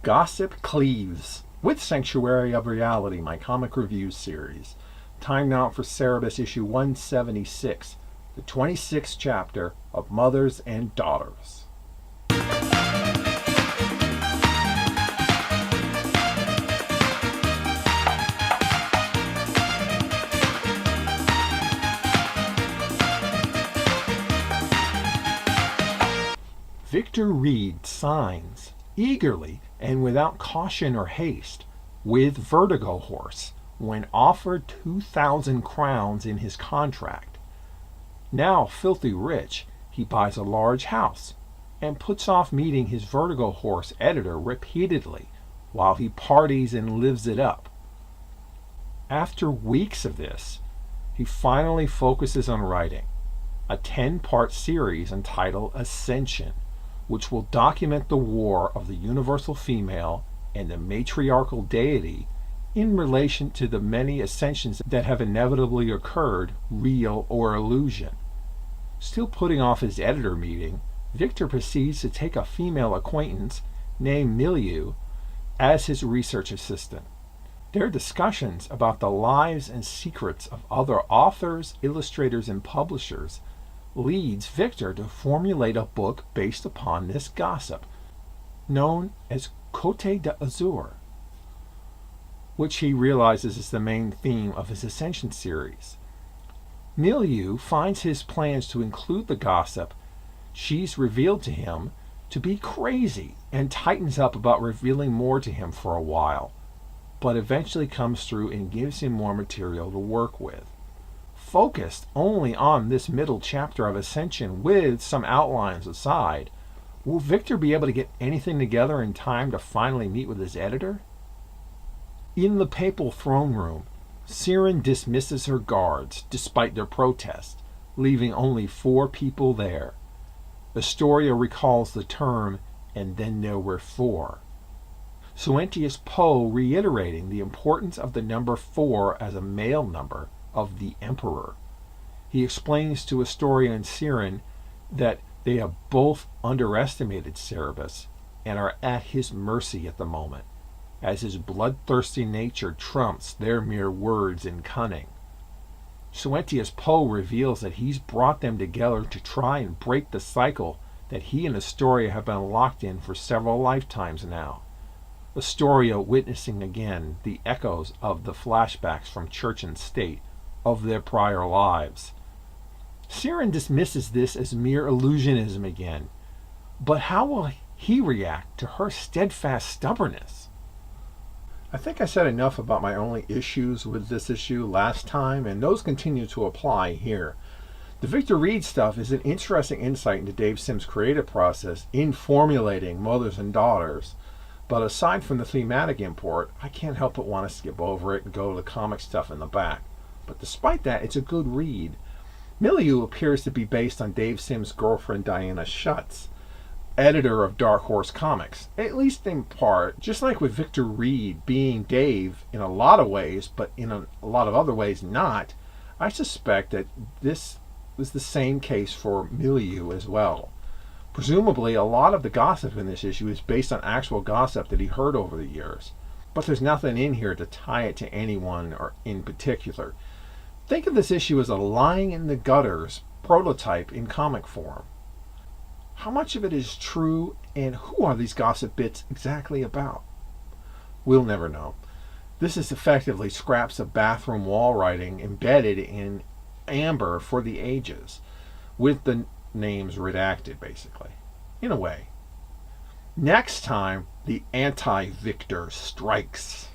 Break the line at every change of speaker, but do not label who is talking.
Gossip Cleaves with Sanctuary of Reality, my comic review series. Time now for Cerebus issue 176, the 26th chapter of Mothers and Daughters. Victor Reed signs, eagerly and without caution or haste, with Vertigo Horse, when offered 2,000 crowns in his contract. Now filthy rich, he buys a large house, and puts off meeting his Vertigo Horse editor repeatedly, while he parties and lives it up. After weeks of this, he finally focuses on writing a 10-part series entitled Ascension, which will document the war of the universal female and the matriarchal deity in relation to the many ascensions that have inevitably occurred, real or illusion. Still putting off his editor meeting, Victor proceeds to take a female acquaintance named Milieu as his research assistant. Their discussions about the lives and secrets of other authors, illustrators, and publishers leads Victor to formulate a book based upon this gossip, known as Côte d'Azur, which he realizes is the main theme of his Ascension series. Milieu finds his plans to include the gossip she's revealed to him to be crazy and tightens up about revealing more to him for a while, but eventually comes through and gives him more material to work with. Focused only on this middle chapter of Ascension with some outlines aside, will Victor be able to get anything together in time to finally meet with his editor? In the papal throne room, Siren dismisses her guards despite their protest, leaving only 4 people there. Astoria recalls the term, and then there were 4. Suentius Poe reiterating the importance of the number 4 as a male number of the Emperor. He explains to Astoria and Siren that they have both underestimated Cerebus and are at his mercy at the moment, as his bloodthirsty nature trumps their mere words and cunning. Suentius Poe reveals that he's brought them together to try and break the cycle that he and Astoria have been locked in for several lifetimes now. Astoria witnessing again the echoes of the flashbacks from church and state of their prior lives. Siren dismisses this as mere illusionism again, but how will he react to her steadfast stubbornness? I think I said enough about my only issues with this issue last time, and those continue to apply here. The Victor Reed stuff is an interesting insight into Dave Sim's creative process in formulating Mothers and Daughters, but aside from the thematic import, I can't help but want to skip over it and go to the comic stuff in the back. But despite that, it's a good read. Milieu appears to be based on Dave Sim's girlfriend Diana Schutz, editor of Dark Horse Comics, at least in part, just like with Victor Reed being Dave in a lot of ways, but in a lot of other ways not. I suspect that this was the same case for Milieu as well. Presumably, a lot of the gossip in this issue is based on actual gossip that he heard over the years, but there's nothing in here to tie it to anyone or in particular. Think of this issue as a lying in the gutters prototype in comic form. How much of it is true, and who are these gossip bits exactly about? We'll never know. This is effectively scraps of bathroom wall writing embedded in amber for the ages, with the names redacted, basically, in a way. Next time, the anti-Victor strikes.